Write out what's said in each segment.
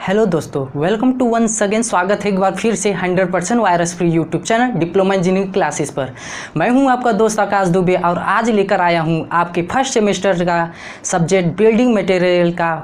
Hello दोस्तों, welcome to once again. स्वागत है एक बार फिर से 100% virus free YouTube channel diploma engineering classes पर। मैं हूं आपका दोस्त आकाश दुबे और आज लेकर आया हूं आपके फर्स्ट सेमेस्टर का सब्जेक्ट बिल्डिंग मटेरियल का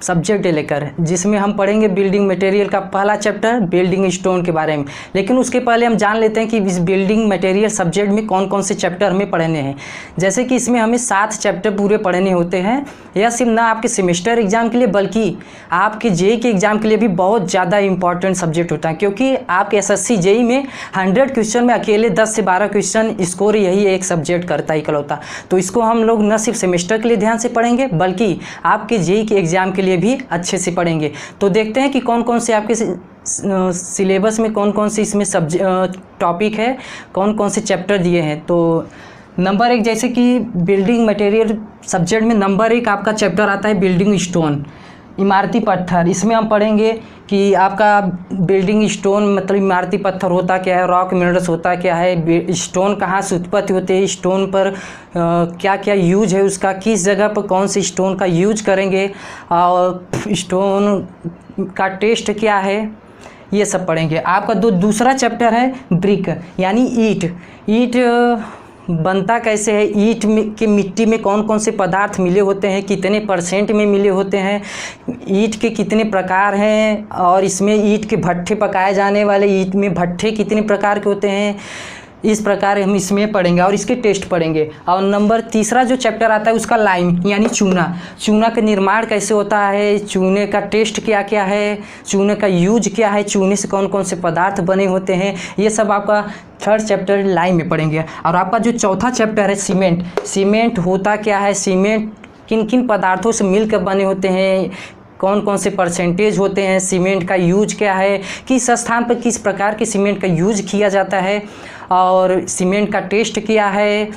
सब्जेक्ट लेकर, जिसमें हम पढ़ेंगे बिल्डिंग मटेरियल का पहला चैप्टर बिल्डिंग स्टोन के बारे में। लेकिन उसके पहले हम जान लेते हैं कि इस बिल्डिंग मटेरियल सब्जेक्ट में कौन कौन से चैप्टर हमें पढ़ने हैं। जैसे कि इसमें हमें 7 चैप्टर पूरे पढ़ने होते हैं। यह सिर्फ ना आपके सेमेस्टर एग्जाम के लिए बल्कि आपके जेई के एग्जाम के लिए भी बहुत ज़्यादा इंपॉर्टेंट सब्जेक्ट होता है, क्योंकि आपके एसएससी जेई में 100 क्वेश्चन में अकेले 10 से 12 क्वेश्चन स्कोर यही एक सब्जेक्ट करता है इकलौता। तो इसको हम लोग न सिर्फ सेमेस्टर के लिए ध्यान से पढ़ेंगे बल्कि आपके जेई के एग्जाम के लिए भी अच्छे से पढ़ेंगे। तो देखते हैं कि कौन कौन से आपके सिलेबस में कौन कौन से इसमें टॉपिक है, कौन कौन से चैप्टर दिए हैं। तो नंबर 1, जैसे कि बिल्डिंग मटेरियल सब्जेक्ट में नंबर 1 आपका चैप्टर आता है बिल्डिंग स्टोन, इमारती पत्थर। इसमें हम पढ़ेंगे कि आपका बिल्डिंग स्टोन मतलब इमारती पत्थर होता क्या है, रॉक मिनरल्स होता क्या है, स्टोन कहाँ से उत्पत्ति होते हैं, स्टोन पर क्या क्या यूज है उसका, किस जगह पर कौन से स्टोन का यूज करेंगे और स्टोन का टेस्ट क्या है, ये सब पढ़ेंगे। आपका दूसरा चैप्टर है ब्रिक यानी ईट बनता कैसे है, ईंट में की मिट्टी में कौन कौन से पदार्थ मिले होते हैं, कितने % में मिले होते हैं, ईंट के कितने प्रकार हैं और इसमें ईंट के भट्ठे पकाए जाने वाले ईंट में भट्ठे कितने प्रकार के होते हैं। इस प्रकार हम इसमें पढ़ेंगे और इसके टेस्ट पढ़ेंगे। और नंबर 3 जो चैप्टर आता है उसका लाइम यानी चूना का निर्माण कैसे होता है, चूने का टेस्ट क्या क्या है, चूने का यूज क्या है, चूने से कौन कौन से पदार्थ बने होते हैं, ये सब आपका 3rd चैप्टर लाइम में पढ़ेंगे। और आपका जो 4था चैप्टर है सीमेंट होता क्या है, सीमेंट किन किन पदार्थों से मिलकर बने होते हैं, कौन कौन से % होते हैं, सीमेंट का यूज क्या है, किस स्थान पर किस प्रकार के सीमेंट का यूज किया जाता है और सीमेंट का टेस्ट क्या है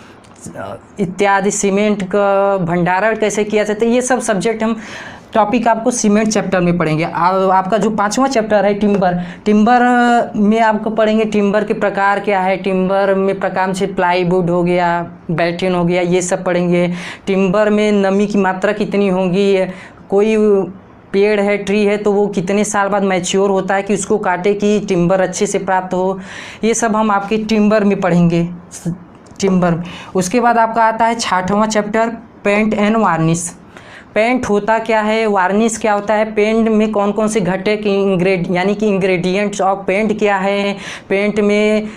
इत्यादि, सीमेंट का भंडारण कैसे किया जाता है। ये सब सब्जेक्ट हम टॉपिक आपको सीमेंट चैप्टर में पढ़ेंगे। आपका जो 5वां चैप्टर है टिम्बर में आपको पढ़ेंगे टिम्बर के प्रकार क्या है, टिम्बर में प्रकार से प्लाईवुड हो गया, बैल्टिन हो गया, ये सब पढ़ेंगे। टिम्बर में नमी की मात्रा कितनी होगी, कोई पेड़ है ट्री है तो वो कितने साल बाद मैच्योर होता है कि उसको काटे कि टिम्बर अच्छे से प्राप्त हो, ये सब हम आपके टिम्बर में पढ़ेंगे टिम्बर। उसके बाद आपका आता है 6वां chapter paint and varnish. Paint होता क्या है, वार्निश क्या होता है, पेंट में कौन कौन से घटक यानी कि इंग्रेडिएंट्स ऑफ पेंट क्या है, पेंट में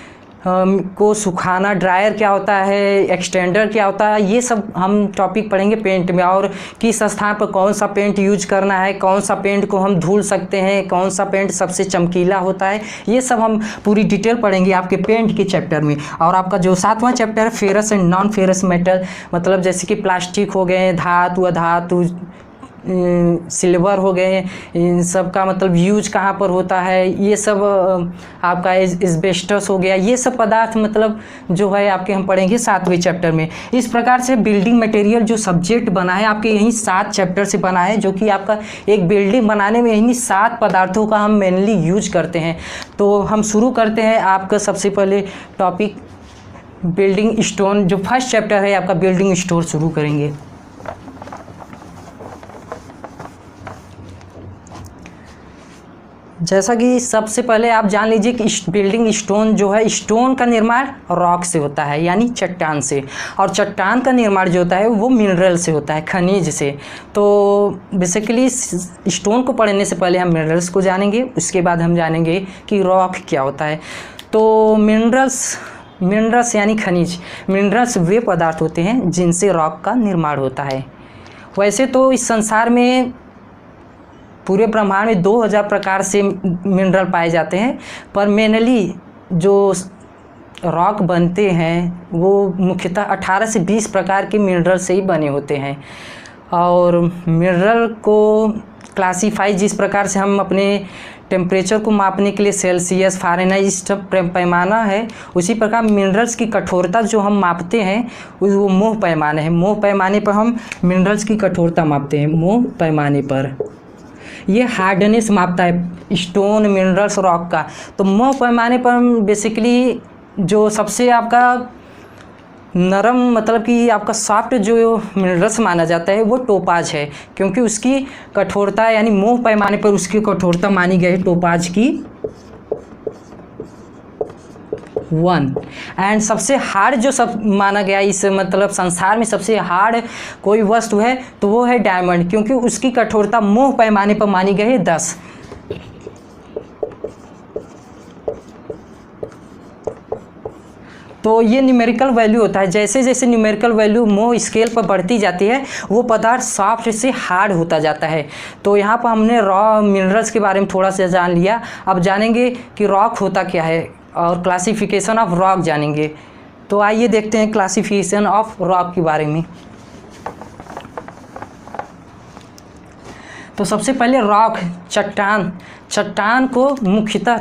को सुखाना ड्रायर क्या होता है, एक्सटेंडर क्या होता है, ये सब हम टॉपिक पढ़ेंगे पेंट में। और किस स्थान पर कौन सा पेंट यूज करना है, कौन सा पेंट को हम धुल सकते हैं, कौन सा पेंट सबसे चमकीला होता है, ये सब हम पूरी डिटेल पढ़ेंगे आपके पेंट के चैप्टर में। और आपका जो 7वां चैप्टर है ferrous and non ferrous metal, मतलब जैसे कि प्लास्टिक हो गए, धातु अधातु, सिल्वर हो गए, इन सब का मतलब यूज कहाँ पर होता है, ये सब आपका एस्बेस्टस हो गया, ये सब पदार्थ मतलब जो है आपके हम पढ़ेंगे 7वें चैप्टर में। इस प्रकार से बिल्डिंग मटेरियल जो सब्जेक्ट बना है आपके यही 7 चैप्टर से बना है, जो कि आपका एक बिल्डिंग बनाने में यही 7 पदार्थों का हम मेनली यूज करते हैं। तो हम शुरू करते हैं आपका सबसे पहले टॉपिक बिल्डिंग स्टोन, जो फर्स्ट चैप्टर है आपका बिल्डिंग स्टोन शुरू करेंगे। जैसा कि सबसे पहले आप जान लीजिए कि बिल्डिंग स्टोन जो है, स्टोन का निर्माण रॉक से होता है यानी चट्टान से, और चट्टान का निर्माण जो होता है वो मिनरल से होता है, खनिज से। तो बेसिकली स्टोन को पढ़ने से पहले हम मिनरल्स को जानेंगे, उसके बाद हम जानेंगे कि रॉक क्या होता है। तो मिनरल्स यानी खनिज, मिनरल्स वे पदार्थ होते हैं जिनसे रॉक का निर्माण होता है। वैसे तो इस संसार में पूरे ब्रह्मांड में 2000 प्रकार से मिनरल पाए जाते हैं, पर मेनली जो रॉक बनते हैं वो मुख्यतः 18 से 20 प्रकार के मिनरल से ही बने होते हैं। और मिनरल को क्लासीफाई जिस प्रकार से हम अपने टेम्परेचर को मापने के लिए सेल्सियस फ़ारेनहाइट पैमाना है, उसी प्रकार मिनरल्स की कठोरता जो हम मापते हैं वो मोह पैमाना है। मोह पैमाने पर हम मिनरल्स की कठोरता मापते हैं, मोह पैमाने पर। ये हार्डनेस मापता है स्टोन मिनरल्स रॉक का। तो मोह पैमाने पर बेसिकली जो सबसे आपका नरम मतलब कि आपका सॉफ्ट जो मिनरल्स माना जाता है वो टोपाज है, क्योंकि उसकी कठोरता यानी मोह पैमाने पर उसकी कठोरता मानी गई है टोपाज की 1। एंड सबसे हार्ड जो सब माना गया इस मतलब संसार में सबसे हार्ड कोई वस्तु है तो वो है डायमंड, क्योंकि उसकी कठोरता मोह पैमाने पर मानी गई है 10। तो ये न्यूमेरिकल वैल्यू होता है, जैसे जैसे न्यूमेरिकल वैल्यू मोह स्केल पर बढ़ती जाती है वो पदार्थ सॉफ्ट से हार्ड होता जाता है। तो यहाँ पर हमने रॉ मिनरल्स के बारे में थोड़ा सा जान लिया, अब जानेंगे कि रॉक होता क्या है और क्लासिफिकेशन ऑफ रॉक जानेंगे। तो आइए देखते हैं क्लासिफिकेशन ऑफ रॉक के बारे में। तो सबसे पहले रॉक चट्टान को मुख्यतः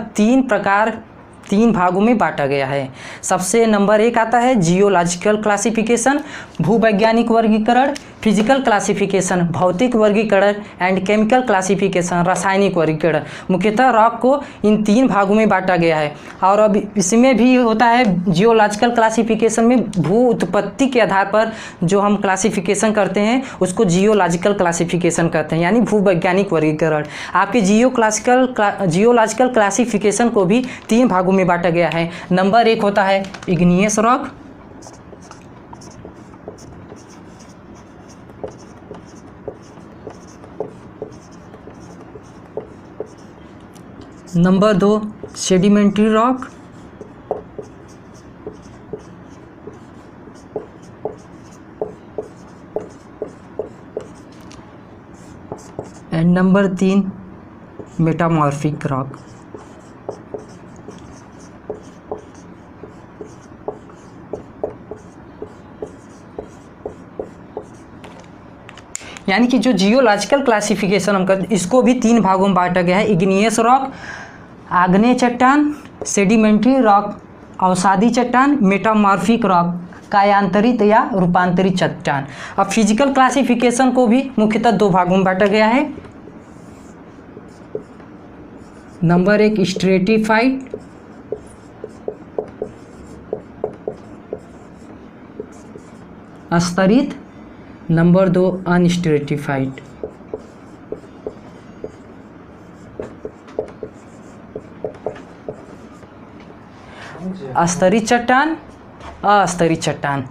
तीन भागों में बांटा गया है। सबसे नंबर 1 आता है जियोलॉजिकल क्लासिफिकेशन, भूवैज्ञानिक वर्गीकरण, फिजिकल क्लासिफिकेशन, भौतिक वर्गीकरण एंड केमिकल क्लासिफिकेशन, रासायनिक वर्गीकरण। मुख्यतः रॉक को इन 3 भागों में बांटा गया है। और अब इसमें भी होता है जियोलॉजिकल क्लासिफिकेशन में भू उत्पत्ति के आधार पर जो हम क्लासिफिकेशन करते हैं उसको जियोलॉजिकल क्लासिफिकेशन कहते हैं, यानी भूवैज्ञानिक वर्गीकरण। आपके जियोलॉजिकल क्लासिफिकेशन को भी 3 भागों में बांटा गया है। नंबर 1 होता है igneous rock, number 2 sedimentary rock, and number 3 metamorphic rock. यानी कि जो जियोलॉजिकल क्लासिफिकेशन हम करते इसको भी 3 भागों में बांटा गया है। इग्नियस रॉक आग्नेय चट्टान, सेडिमेंट्री रॉक अवसादी चट्टान, मेटामॉर्फिक रॉक कायांतरित या रूपांतरित चट्टान। अब फिजिकल क्लासिफिकेशन को भी मुख्यतः 2 भागों में बांटा गया है। नंबर 1 स्ट्रेटिफाइड, स्तरित, नंबर 2 अनस्ट्रेटिफाइड। स्तरित चट्टान, अस्तरित चट्टान।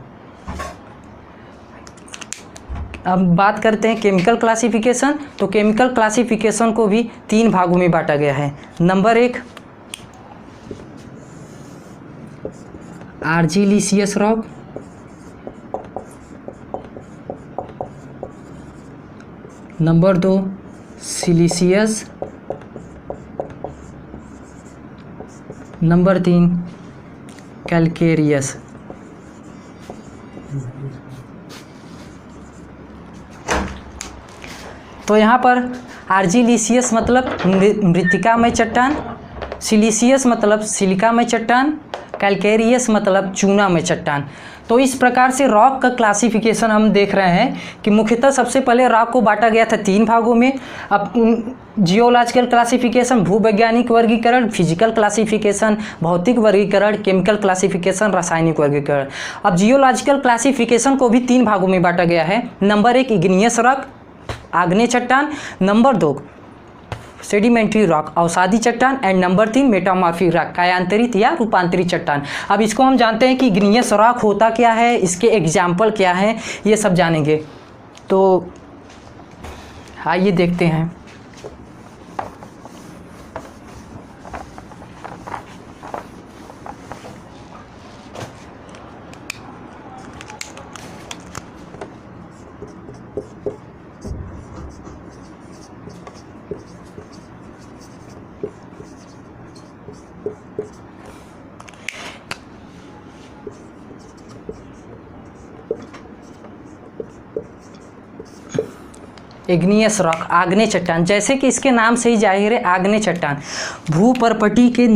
अब बात करते हैं केमिकल क्लासिफिकेशन। तो केमिकल क्लासिफिकेशन को भी 3 भागों में बांटा गया है। Number 1 argillaceous rock, number 2 siliceous, number 3 calcareous. तो यहाँ पर आर्जिलिशियस मतलब मृत्तिकामय चट्टान, सिलिशियस मतलब सिलिकामय चट्टान, कैलकेरियस मतलब चूनामय चट्टान। तो इस प्रकार से रॉक का क्लासिफिकेशन हम देख रहे हैं कि मुख्यतः सबसे पहले रॉक को बांटा गया था 3 भागों में। अब जियोलॉजिकल क्लासिफिकेशन, भूवैज्ञानिक वर्गीकरण, फिजिकल क्लासिफिकेशन, भौतिक वर्गीकरण, केमिकल क्लासिफिकेशन, रासायनिक वर्गीकरण। अब जियोलॉजिकल क्लासिफिकेशन को भी 3 भागों में बांटा गया है। नंबर 1 इग्नियस रॉक आग्नेय चट्टान, नंबर 2 सेडिमेंट्री रॉक अवसादी चट्टान एंड नंबर 3 मेटामॉर्फिक रॉक कायांतरित या रूपांतरित चट्टान। अब इसको हम जानते हैं कि इग्नियस रॉक होता क्या है, इसके एग्जाम्पल क्या हैं, ये सब जानेंगे। तो आइए देखते हैं। इग्नियस रॉक आग्नेय चट्टान, जैसे कि इसके नाम से ही जाहिर है आग्नेय चट्टान भूपर्पटी के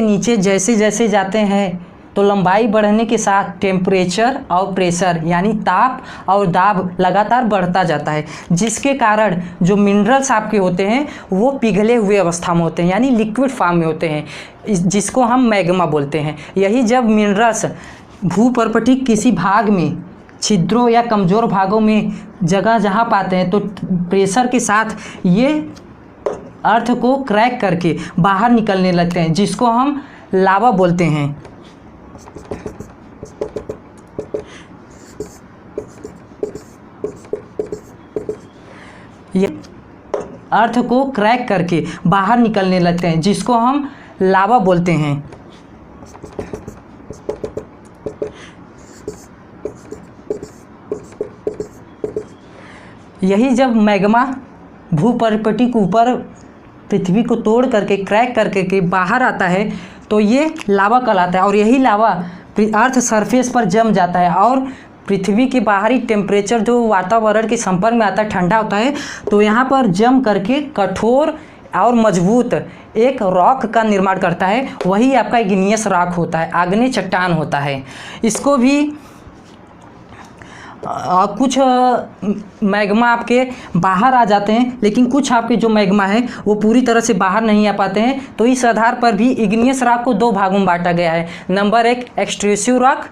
नीचे जैसे जैसे जाते हैं तो लंबाई बढ़ने के साथ टेम्परेचर और प्रेशर यानी ताप और दाब लगातार बढ़ता जाता है, जिसके कारण जो मिनरल्स आपके होते हैं वो पिघले हुए अवस्था में होते हैं यानी लिक्विड फॉर्म में होते हैं, जिसको हम मैग्मा बोलते हैं। यही जब मिनरल्स भूपर्पटी किसी भाग में छिद्रों या कमज़ोर भागों में जगह जहाँ पाते हैं तो प्रेशर के साथ ये अर्थ को क्रैक करके बाहर निकलने लगते हैं, जिसको हम लावा बोलते हैं। ये अर्थ को क्रैक करके बाहर निकलने लगते हैं, जिसको हम लावा बोलते हैं। यही जब मैग्मा भूपर्पटी के ऊपर पृथ्वी को तोड़ करके क्रैक करके के बाहर आता है तो ये लावा कहलाता है, और यही लावा अर्थ सरफेस पर जम जाता है और पृथ्वी के बाहरी टेम्परेचर जो वातावरण के संपर्क में आता है ठंडा होता है, तो यहाँ पर जम करके कठोर और मजबूत एक रॉक का निर्माण करता है। वही आपका इग्नियस रॉक होता है, आग्नेय चट्टान होता है। इसको भी कुछ मैग्मा आपके बाहर आ जाते हैं, लेकिन कुछ आपके जो मैग्मा है वो पूरी तरह से बाहर नहीं आ पाते हैं। तो इस आधार पर भी इग्नियस रॉक को दो भागों में बांटा गया है। नंबर 1 एक्सट्रूसिव रॉक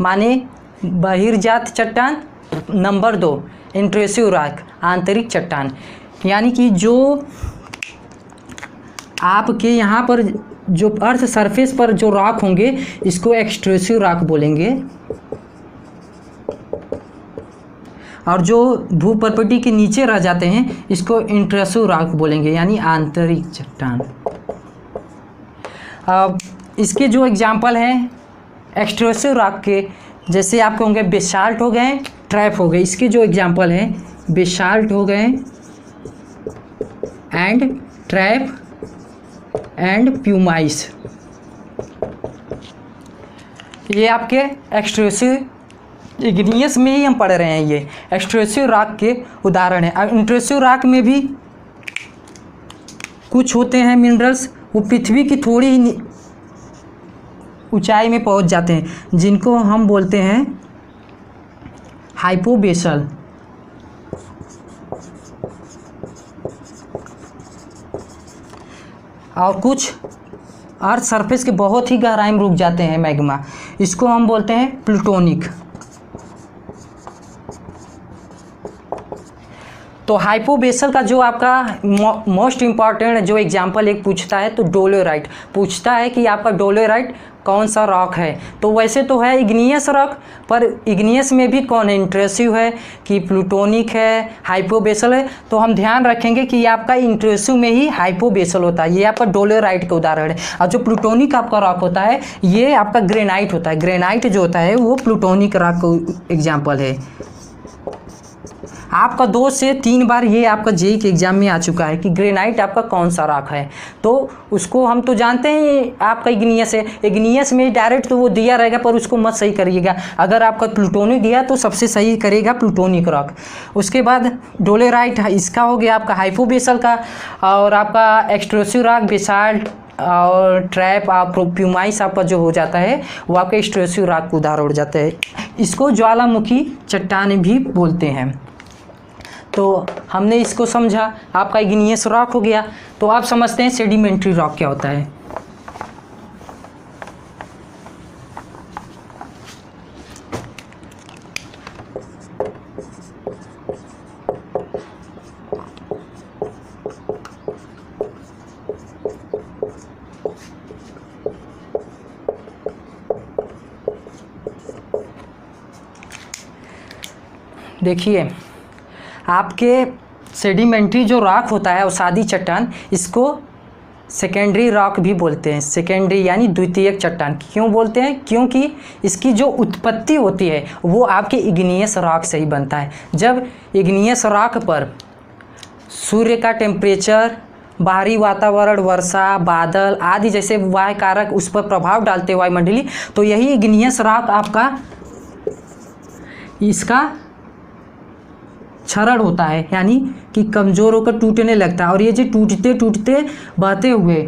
माने बहिर्जात चट्टान, नंबर 2 इंट्रूसिव रॉक आंतरिक चट्टान, यानी कि जो आपके यहाँ पर जो अर्थ सरफेस पर जो रॉक होंगे इसको एक्सट्रूसिव रॉक बोलेंगे, और जो भूपर्पटी के नीचे रह जाते हैं इसको इंट्रूसिव रॉक बोलेंगे यानी आंतरिक चट्टान। अब इसके जो एग्जाम्पल हैं एक्सट्रूसिव रॉक के, जैसे आपके होंगे बेसाल्ट हो गए, ट्रैप हो गए। इसके जो एग्जाम्पल हैं बेसाल्ट हो गए एंड ट्रैप एंड प्यूमाइस, ये आपके एक्सट्रूसिव इग्नियस में ही हम पढ़ रहे हैं। ये एक्सट्रूसिव रॉक के उदाहरण है। अब इंट्रूसिव रॉक में भी कुछ होते हैं मिनरल्स वो पृथ्वी की थोड़ी ही ऊंचाई में पहुंच जाते हैं, जिनको हम बोलते हैं हाइपोबेसल। और कुछ अर्थ सरफेस के बहुत ही गहराई में रुक जाते हैं मैग्मा, इसको हम बोलते हैं प्लूटोनिक। तो हाइपोबेसल का जो आपका मोस्ट इम्पॉर्टेंट जो एग्जांपल एक पूछता है तो डोलेराइट पूछता है कि आपका डोलेराइट कौन सा रॉक है। तो वैसे तो है इग्नियस रॉक, पर इग्नियस में भी कौन है, इंट्रूसिव है कि प्लूटोनिक है, हाइपोबेसल है। तो हम ध्यान रखेंगे कि आपका इंट्रूसिव में ही हाइपोबेसल होता है, ये आपका डोलेराइट का उदाहरण है। और जो प्लूटोनिक आपका रॉक होता है ये आपका ग्रेनाइट होता है। ग्रेनाइट जो होता है वो प्लूटोनिक रॉक का एग्जाम्पल है। आपका 2 से 3 बार ये आपका जेईई के एग्जाम में आ चुका है कि ग्रेनाइट आपका कौन सा रॉक है। तो उसको हम तो जानते हैं ये आपका इग्नियस है। इग्नियस में डायरेक्ट तो वो दिया रहेगा, पर उसको मत सही करिएगा। अगर आपका प्लूटोनिक दिया तो सबसे सही करेगा प्लूटोनिक रॉक। उसके बाद डोलेराइट इसका हो गया आपका हाइपोबेसल का, और आपका एक्सट्रूसिव रॉक बेसाल्ट और ट्रैप आप प्यूमाइस आपका जो हो जाता है वो आपका एक्सट्रूसिव रॉक का उदाहरण हो जाता है। इसको ज्वालामुखी चट्टान भी बोलते हैं। तो हमने इसको समझा, आपका इग्नियस रॉक हो गया। तो आप समझते हैं सेडिमेंट्री रॉक क्या होता है। देखिए आपके सेडिमेंट्री जो रॉक होता है अवसादी चट्टान, इसको सेकेंडरी रॉक भी बोलते हैं। सेकेंडरी यानी द्वितीयक चट्टान क्यों बोलते हैं, क्योंकि इसकी जो उत्पत्ति होती है वो आपके इग्नियस रॉक से ही बनता है। जब इग्नियस रॉक पर सूर्य का टेम्परेचर, बाहरी वातावरण, वर्षा, बादल आदि जैसे वायु कारक उस पर प्रभाव डालते हैं वायुमंडलीय, तो यही इग्नियस रॉक आपका इसका क्षरण होता है, यानी कि कमज़ोर होकर टूटने लगता है। और ये जो टूटते टूटते बहते हुए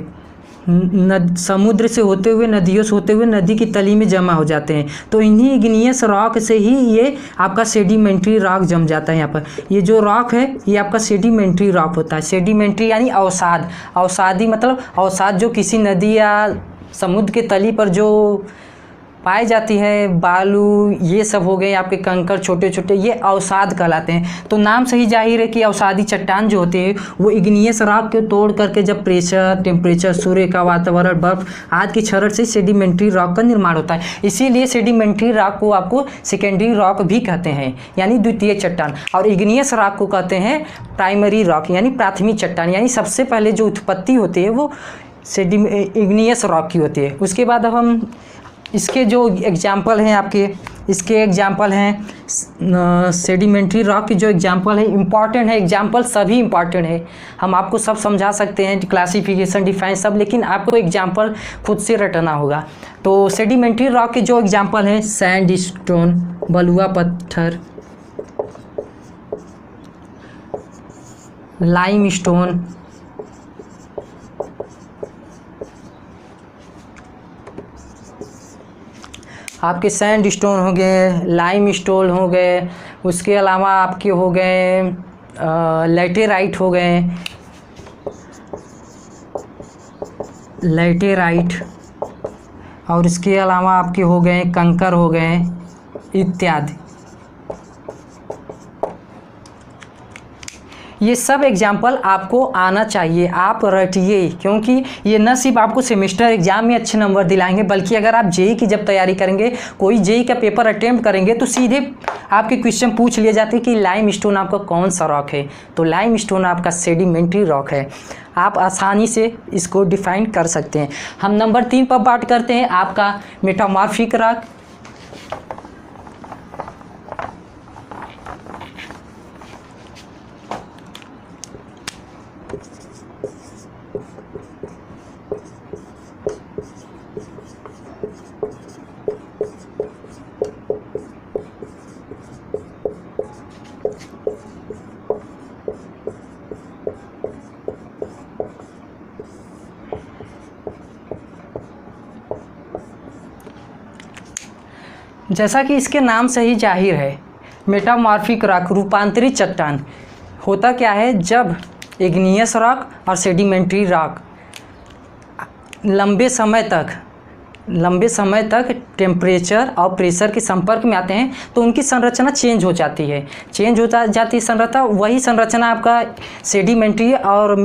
समुद्र से होते हुए, नदियों से होते हुए नदी की तली में जमा हो जाते हैं। तो इन्हीं इग्नियस रॉक से ही ये आपका सेडिमेंट्री रॉक जम जाता है। यहाँ पर ये जो रॉक है ये आपका सेडिमेंट्री रॉक होता है। सेडिमेंट्री यानी अवसाद, अवसादी मतलब अवसाद जो किसी नदी या समुद्र के तली पर जो पाई जाती है, बालू ये सब हो गए आपके, कंकड़ छोटे छोटे, ये अवसाद कहलाते हैं। तो नाम से ही जाहिर है कि अवसादी चट्टान जो होते हैं वो इग्नियस रॉक को तोड़ करके जब प्रेशर, टेम्परेचर, सूर्य का वातावरण, बर्फ आदि की क्षरण से सेडिमेंट्री रॉक का निर्माण होता है। इसीलिए सेडिमेंट्री रॉक को आपको सेकेंडरी रॉक भी कहते हैं, यानी द्वितीय चट्टान। और इग्नियस रॉक को कहते हैं प्राइमरी रॉक, यानी प्राथमिक चट्टान, यानी सबसे पहले जो उत्पत्ति होती है वो इग्नियस रॉक की होती है। उसके बाद अब हम इसके जो एग्जाम्पल हैं आपके, इसके एग्जाम्पल हैं सेडिमेंट्री रॉक की जो एग्जाम्पल है, इम्पॉर्टेंट है एग्जाम्पल, सभी इम्पॉर्टेंट है। हम आपको सब समझा सकते हैं, क्लासिफिकेशन, डिफाइन सब, लेकिन आपको एग्जाम्पल खुद से रटना होगा। तो सेडिमेंट्री रॉक के जो एग्जाम्पल हैं, सैंड स्टोन, बलुआ पत्थर, लाइम स्टोन, आपके सैंड स्टोन हो गए, लाइम स्टोन हो गए, उसके अलावा आपके हो गए लैटेराइट हो गए, लैटेराइट, और इसके अलावा आपके हो गए कंकर हो गए इत्यादि। ये सब एग्जाम्पल आपको आना चाहिए, आप रटिए, क्योंकि ये न सिर्फ आपको सेमेस्टर एग्जाम में अच्छे नंबर दिलाएंगे, बल्कि अगर आप जेई की जब तैयारी करेंगे, कोई जेई का पेपर अटेम्प्ट करेंगे, तो सीधे आपके क्वेश्चन पूछ लिए जाते हैं कि लाइम स्टोन आपका कौन सा रॉक है। तो लाइम स्टोन आपका सेडिमेंट्री रॉक है। आप आसानी से इसको डिफाइन कर सकते हैं। हम नंबर 3 पर बात करते हैं, आपका मेटामॉर्फिक रॉक। जैसा कि इसके नाम से ही जाहिर है, मेटामॉर्फिक रॉक, रूपांतरित चट्टान। होता क्या है, जब इग्नियस रॉक और सेडिमेंट्री रॉक लंबे समय तक टेम्परेचर और प्रेशर के संपर्क में आते हैं तो उनकी संरचना चेंज हो जाती है, जाती है संरचना। वही संरचना आपका सेडिमेंट्री और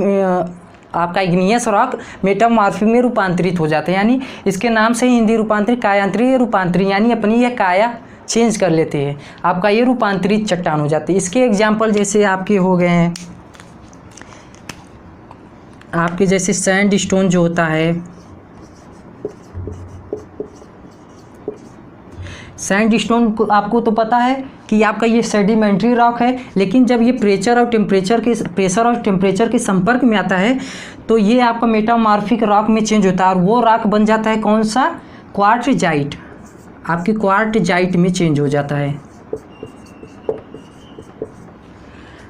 आपका इग्नियस रॉक मेटामॉर्फिक में रूपांतरित हो जाते हैं। यानी इसके नाम से ही हिंदी रूपांतरित, कायांतरित, रूपांतरित, यानी अपनी यह काया चेंज कर लेते हैं, आपका ये रूपांतरित चट्टान हो जाती है। इसके एग्जाम्पल जैसे आपके हो गए हैं, आपके जैसे सैंड स्टोन जो होता है, सैंड स्टोन को आपको तो पता है कि आपका ये सेडिमेंट्री रॉक है, लेकिन जब ये प्रेशर और टेम्परेचर के संपर्क में आता है तो ये आपका मेटामॉर्फिक रॉक में चेंज होता है, और वो रॉक बन जाता है कौन सा, क्वार्टजाइट, आपकी क्वार्टजाइट में चेंज हो जाता है।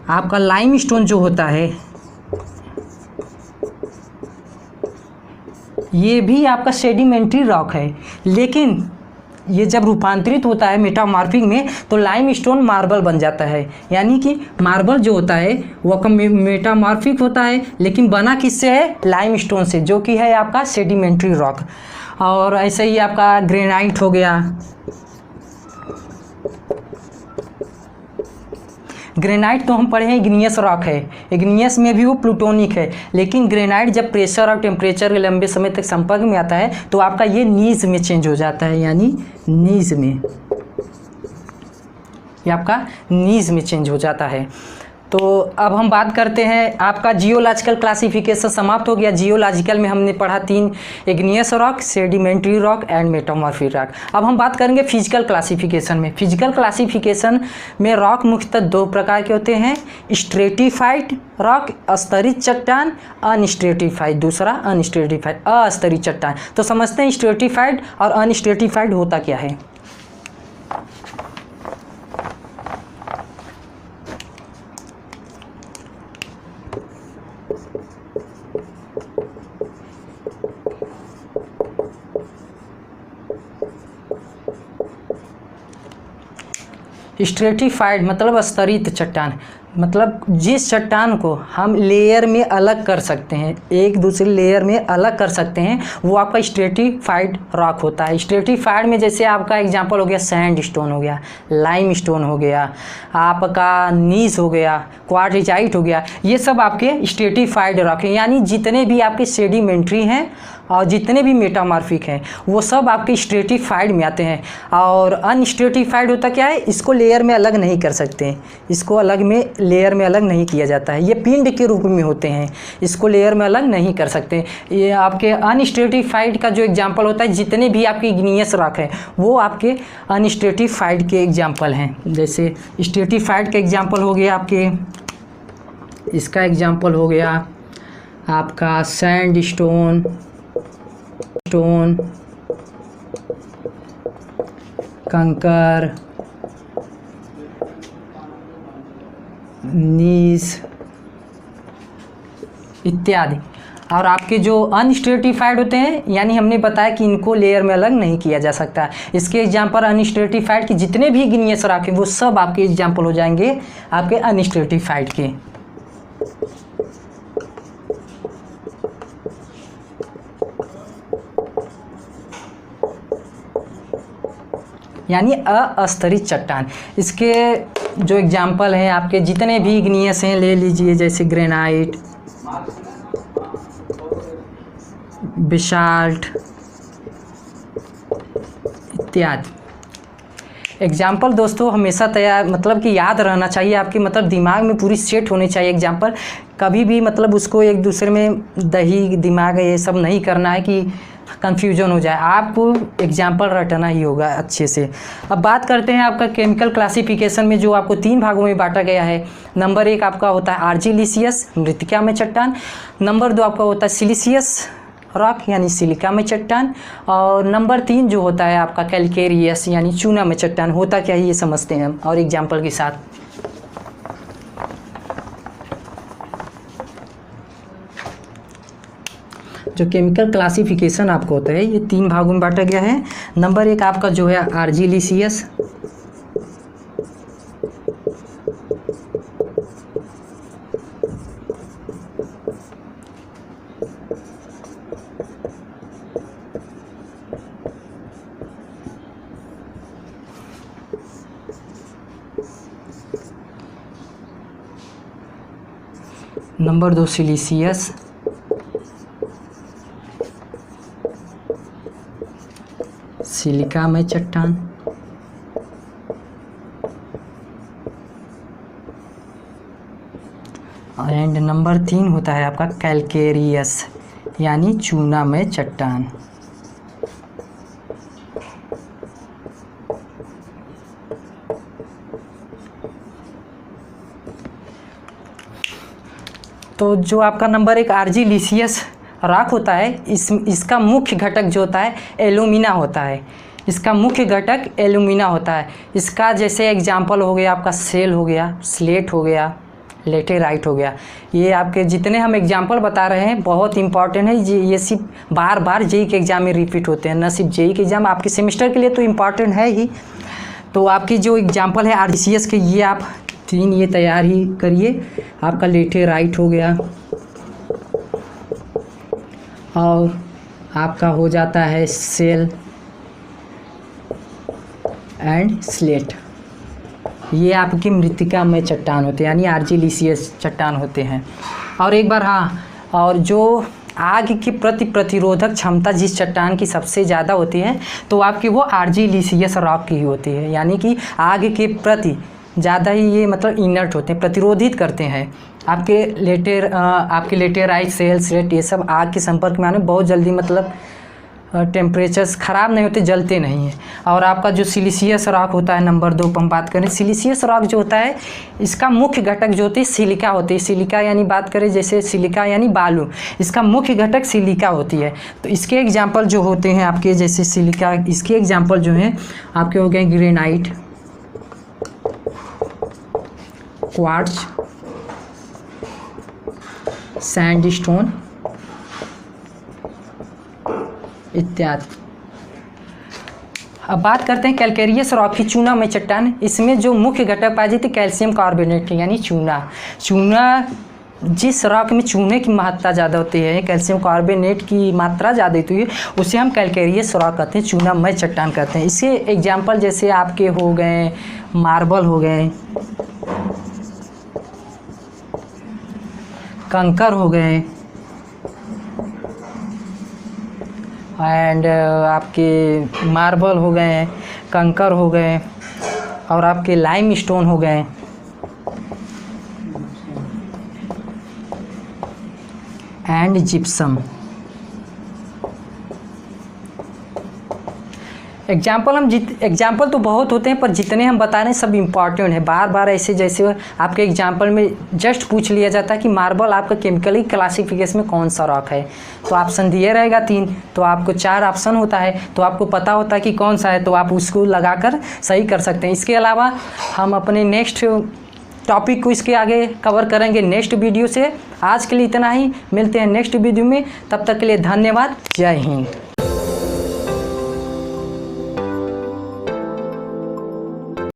आपका लाइम स्टोन जो होता है ये भी आपका सेडिमेंट्री रॉक है, लेकिन ये जब रूपांतरित होता है मेटामॉर्फिक में तो लाइम स्टोन मार्बल बन जाता है। यानी कि मार्बल जो होता है वो मेटामॉर्फिक होता है, लेकिन बना किससे है, लाइम स्टोन से, जो कि है आपका सेडिमेंट्री रॉक। और ऐसे ही आपका ग्रेनाइट हो गया, ग्रेनाइट तो हम पढ़े हैं इग्नियस रॉक है, इग्नियस में भी वो प्लूटोनिक है, लेकिन ग्रेनाइट जब प्रेशर और टेम्परेचर के लंबे समय तक संपर्क में आता है तो आपका ये नीज में चेंज हो जाता है, यानी नीज में, ये आपका नीज में चेंज हो जाता है। तो अब हम बात करते हैं, आपका जियोलॉजिकल क्लासिफिकेशन समाप्त हो गया। जियोलॉजिकल में हमने पढ़ा 3, igneous rock, sedimentary rock and metamorphic rock. अब हम बात करेंगे फिजिकल क्लासिफिकेशन में। फिजिकल क्लासिफिकेशन में रॉक मुख्यतः 2 प्रकार के होते हैं, स्ट्रेटिफाइड रॉक, स्तरित चट्टान, अनस्ट्रेटिफाइड, दूसरा अनस्ट्रेटिफाइड, अस्तरित चट्टान। तो समझते हैं स्ट्रेटिफाइड और अनस्ट्रेटिफाइड होता क्या है। स्ट्रेटिफाइड मतलब स्तरित चट्टान, मतलब जिस चट्टान को हम लेयर में अलग कर सकते हैं, एक दूसरे लेयर में अलग कर सकते हैं, वो आपका स्ट्रेटिफाइड रॉक होता है। स्ट्रेटिफाइड में जैसे आपका एग्जांपल हो गया सैंड स्टोन हो गया, लाइम स्टोन हो गया, आपका नीस हो गया, क्वार्टजाइट हो गया, ये सब आपके स्ट्रेटिफाइड रॉक हैं। यानी जितने भी आपके सेडिमेंट्री हैं और जितने भी मेटामॉर्फिक हैं वो सब आपके स्ट्रेटिफाइड में आते हैं। और अनस्ट्रेटिफाइड होता क्या है, इसको लेयर में अलग नहीं कर सकते, इसको अलग में लेयर में अलग नहीं किया जाता है, ये पिंड के रूप में होते हैं, इसको लेयर में अलग नहीं कर सकते। ये आपके अनस्ट्रेटिफाइड का जो एग्जांपल होता है, जितने भी आपके इग्नियस रॉक हैं वो आपके अनस्ट्रेटिफाइड के एग्जांपल हैं। जैसे स्ट्रेटिफाइड का एग्जांपल हो गया आपके, इसका एग्जांपल हो गया आपका सैंड स्टोन, कंकर, नीस इत्यादि। और आपके जो अनस्ट्रेटिफाइड होते हैं, यानी हमने बताया कि इनको लेयर में अलग नहीं किया जा सकता। इसके एग्जांपल अनस्ट्रेटिफाइड के जितने भी इग्नियस रॉक हैं वो सब आपके एग्जांपल हो जाएंगे आपके अनस्ट्रेटिफाइड के। यानी अस्तरित चट्टान। इसके जो एग्जांपल हैं आपके जितने भी इग्नियस हैं ले लीजिए, जैसे ग्रेनाइट, बेसाल्ट इत्यादि। एग्जाम्पल दोस्तों हमेशा तैयार मतलब कि याद रहना चाहिए आपके, मतलब दिमाग में पूरी सेट होनी चाहिए एग्जाम्पल। कभी भी मतलब उसको एक दूसरे में दही दिमाग ये सब नहीं करना है कि कंफ्यूजन हो जाए, आपको एग्जाम्पल रटना ही होगा अच्छे से। अब बात करते हैं आपका केमिकल क्लासिफिकेशन में, जो आपको 3 भागों में बांटा गया है। नंबर 1 आपका होता है आर्जिलिसियस मृतिका में चट्टान, नंबर 2 आपका होता है सिलिसियस रॉक यानी सिलिका में चट्टान, और नंबर 3 जो होता है आपका कैलकेरियस यानी चूना में चट्टान। होता क्या है ये समझते हैं हम और एग्जाम्पल के साथ। जो केमिकल क्लासिफिकेशन आपको होता है ये 3 भागों में बांटा गया है। नंबर 1 आपका जो है आर्जिलिसियस, नंबर 2 सिलिसियस, सिलिका में चट्टान, एंड नंबर 3 होता है आपका कैलकेरियस यानी चूना में चट्टान। तो जो आपका नंबर 1 आर्जिलिसियस रॉक होता है, इसका मुख्य घटक जो होता है एल्यूमिना होता है। इसका मुख्य घटक एल्यूमिना होता है। इसका जैसे एग्जांपल हो गया आपका सेल हो गया, स्लेट हो गया, लेटेराइट हो गया। ये आपके जितने हम एग्जांपल बता रहे हैं बहुत इंपॉर्टेंट है। ये सिर्फ बार बार जेई के एग्ज़ाम में रिपीट होते हैं, न सिर्फ जेई के एग्ज़ाम, आपके सेमेस्टर के लिए तो इम्पॉर्टेंट है ही। तो आपकी जो एग्जांपल है आरजीसीएस के ये आप 3 ये तैयार ही करिए। आपका लेटेराइट हो गया और आपका हो जाता है सेल एंड स्लेट। ये आपकी मृतिका में चट्टान होते हैं यानी आर्जिलिसियस चट्टान होते हैं। और एक बार हाँ, और जो आग की प्रतिरोधक क्षमता जिस चट्टान की सबसे ज़्यादा होती है तो आपकी वो आर्जिलिसियस रॉक की ही होती है। यानी कि आग के प्रति ज़्यादा ही ये मतलब इनर्ट होते हैं, प्रतिरोधित करते हैं। आपके लेटेराइट सेल स्लेट ये सब आग के संपर्क में आने बहुत जल्दी मतलब टेम्परेचर्स ख़राब नहीं होते, जलते नहीं हैं। और आपका जो सिलिसियस रॉक होता है नंबर 2 पर हम बात करें, सिलिसियस रॉक जो होता है इसका मुख्य घटक जो होती है सिलिका होती है। सिलिका यानी बात करें जैसे सिलिका यानी बालू, इसका मुख्य घटक सिलिका होती है। तो इसके एग्जाम्पल जो होते हैं आपके जैसे सिलिका, इसके एग्जाम्पल जो हैं आपके हो गए ग्रेनाइट, क्वार्ट्ज, सैंडस्टोन इत्यादि। अब बात करते हैं कैल्केरियस रॉक की, चूनामय चट्टान। इसमें जो मुख्य घटक पाए जाते हैं कैल्शियम कार्बोनेट यानी चूना। चूना, जिस रॉक में चूने की मात्रा ज़्यादा होती है, कैल्शियम कार्बोनेट की मात्रा ज़्यादा होती है, उसे हम कैल्केरियस रॉक कहते हैं, चूनामय चट्टान कहते हैं। इसके एग्जाम्पल जैसे आपके हो गए मार्बल हो गए, कंकर हो गए, एंड आपके मार्बल हो गए, कंकर हो गए, और आपके लाइम स्टोन हो गए, एंड जिप्सम। एग्जाम्पल तो बहुत होते हैं, पर जितने हम बता रहे हैं सब इम्पॉर्टेंट है। बार बार ऐसे जैसे आपके एग्जाम्पल में जस्ट पूछ लिया जाता है कि मार्बल आपका केमिकली क्लासिफिकेशन में कौन सा रॉक है, तो ऑप्शन दिए रहेगा 3, तो आपको 4 ऑप्शन होता है, तो आपको पता होता है कि कौन सा है, तो आप उसको लगाकर सही कर सकते हैं। इसके अलावा हम अपने नेक्स्ट टॉपिक को इसके आगे कवर करेंगे नेक्स्ट वीडियो से। आज के लिए इतना ही, मिलते हैं नेक्स्ट वीडियो में, तब तक के लिए धन्यवाद, जय हिंद।